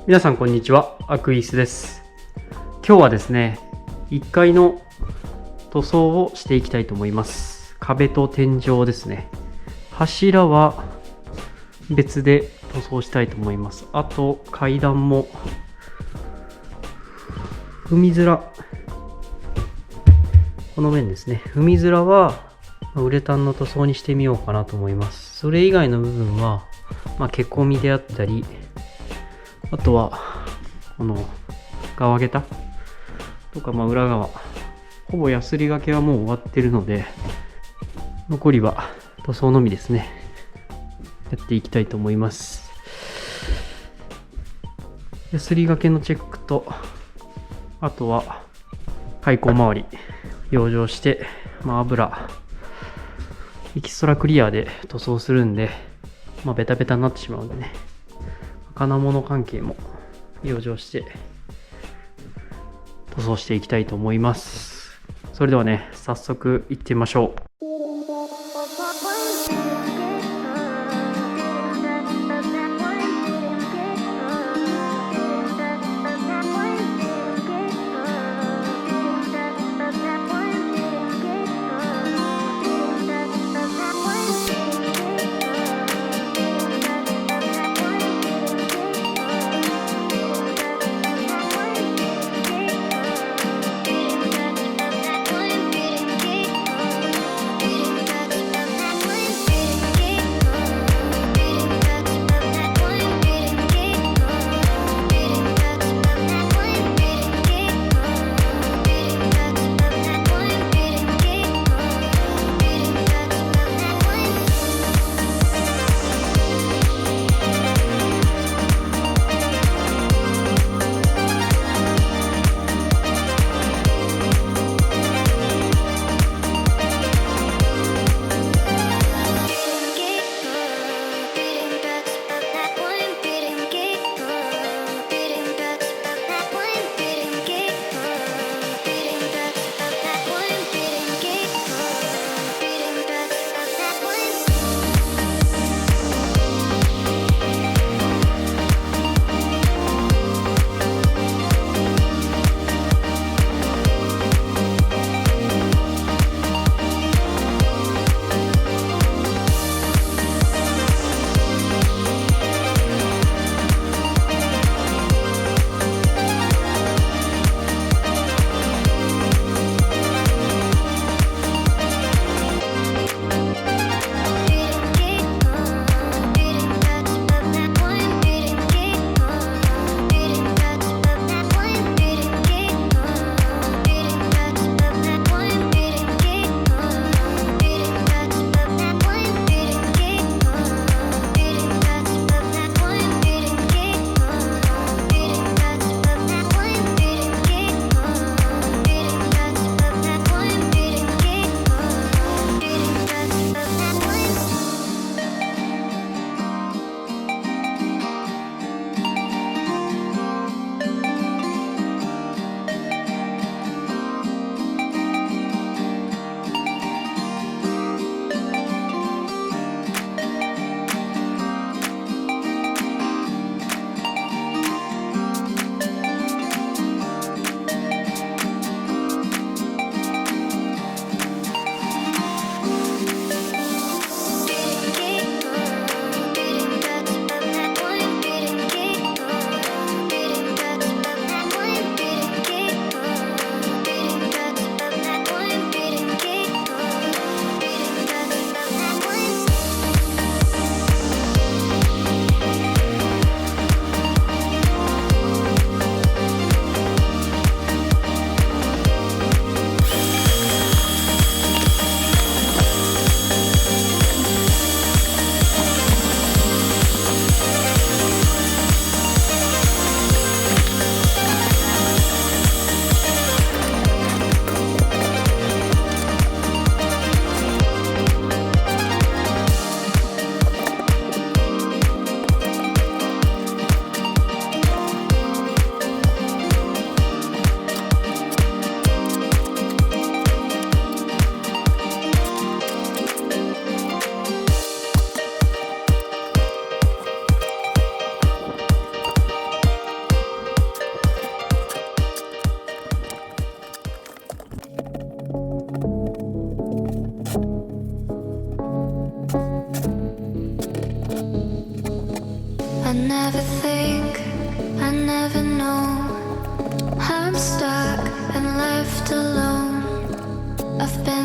皆さんこんにちは、アクイースです。今日はですね、1階の塗装をしていきたいと思います。壁と天井ですね。柱は別で塗装したいと思います。あと階段も踏み面、この面ですね。踏み面はウレタンの塗装にしてみようかなと思います。それ以外の部分は、毛込みであったり、あとはこの側下駄とか、裏側、ほぼヤスリがけはもう終わってるので、残りは塗装のみですね。やっていきたいと思います。ヤスリがけのチェックと、あとは開口周り養生して、油エキストラクリアで塗装するんで、ベタベタになってしまうんでね、金物関係も養生して塗装していきたいと思います。それではね、早速行ってみましょう。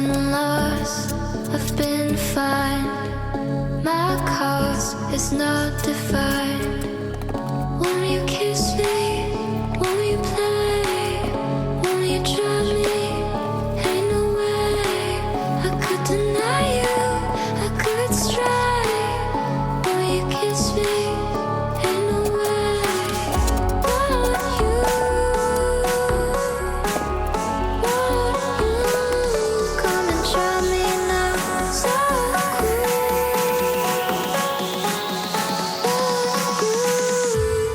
been lost, I've been fine. My cause is not defined. Won't you kiss me? Won't you play? Won't you judge me? Ain't no way I could deny you, I could stray. Won't you kiss me? Ain't no way. Won't you? Won't you come and try me now? So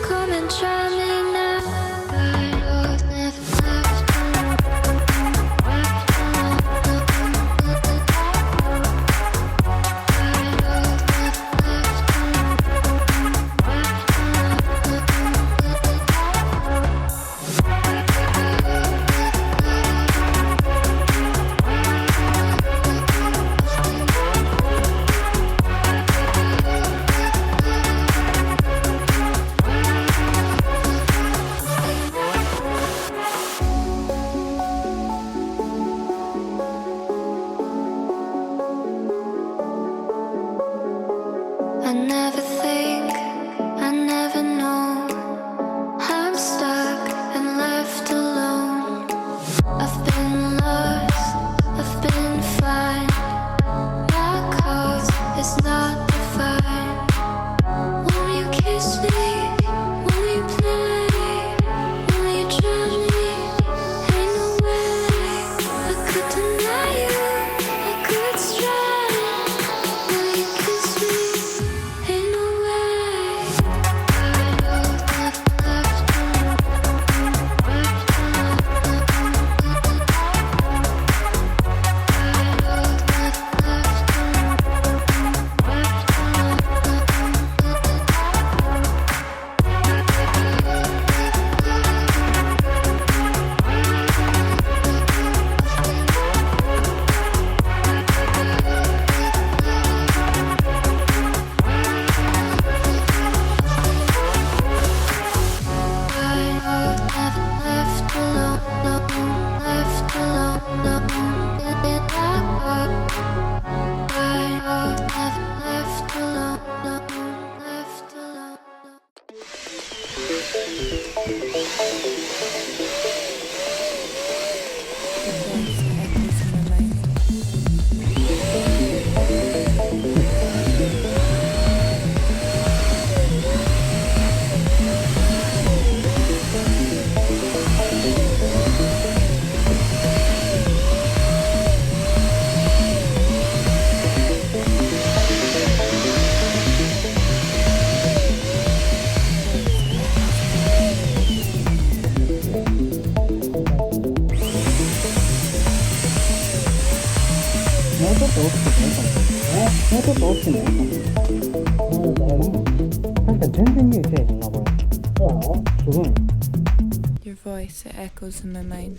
come and try me now. I was never left alone. I never think, I never know. I'm stuck and left alone. I've been lost, I've been fine. My cause is not defined. Won't you kiss me? Won't you play? Won't you judge me? Ain't no way I could deny you, I could stray. Will you kiss me? Ain't no way. I was never left alone.もうちょっと大きくてもいいかもしれない。もうちょっと大きくてもいいかもしれない。確かに全然匂いせえへんな、これ。そうなの？すごいね。Your voice, it echoes in my mind.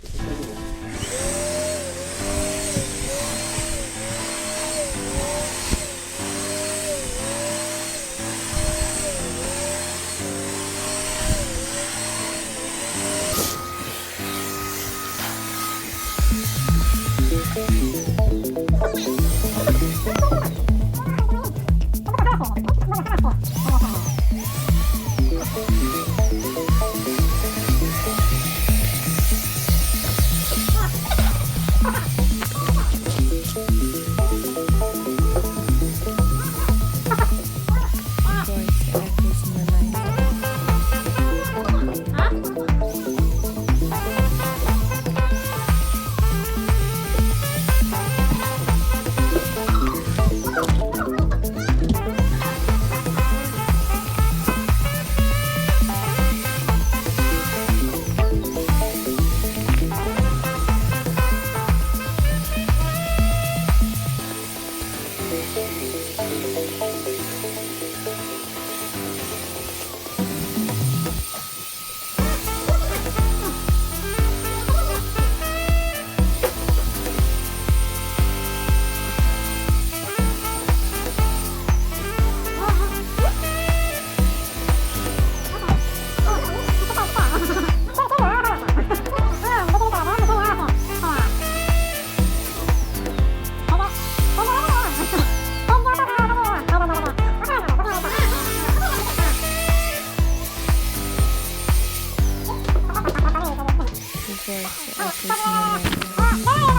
voice echoes in my mind.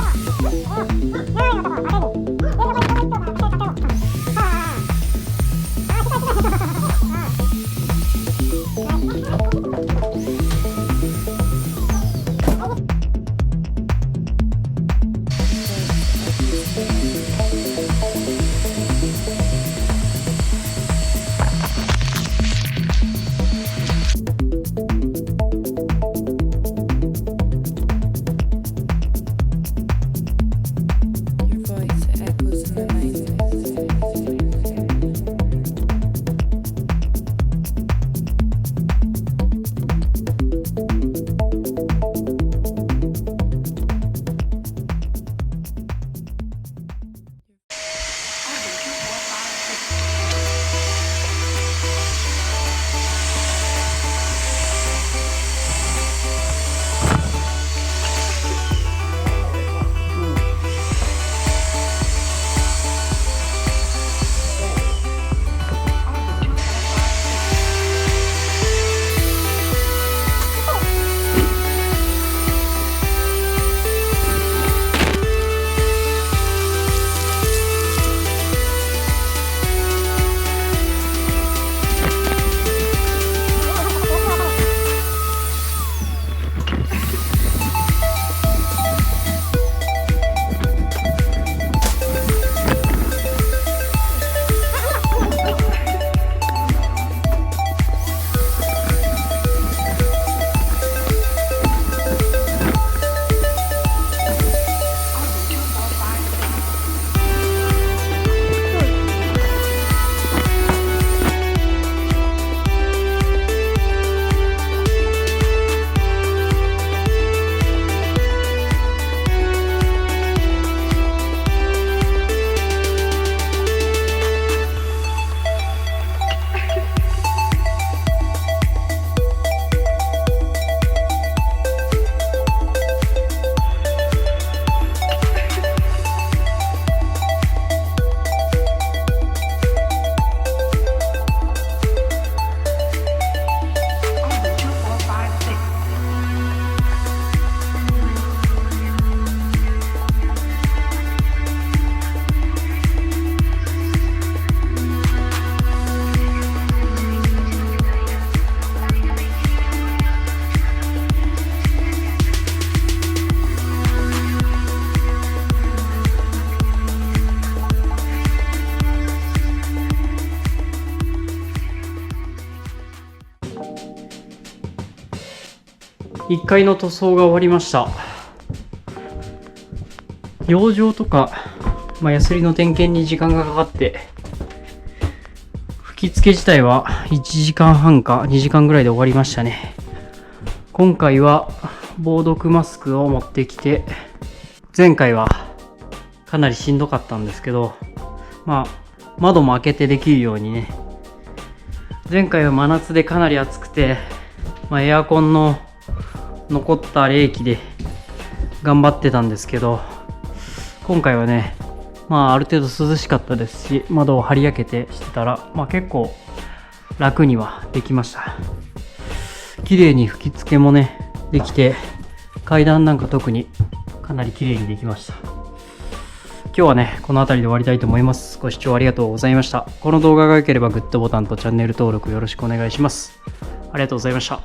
Your voice echoes in my mind. 1階の塗装が終わりました。養生とか、ヤスリの点検に時間がかかって、吹き付け自体は1時間半か2時間ぐらいで終わりましたね。今回は防毒マスクを持ってきて、前回はかなりしんどかったんですけど、窓も開けてできるようにね、前回は真夏でかなり暑くて、エアコンの残った冷気で頑張ってたんですけど、今回はね、ある程度涼しかったですし、窓を張り開けてしてたら、結構楽にはできました。綺麗に吹き付けもね、できて、階段なんか特にかなり綺麗にできました。今日はね、この辺りで終わりたいと思います。ご視聴ありがとうございました。この動画が良ければグッドボタンとチャンネル登録よろしくお願いします。ありがとうございました。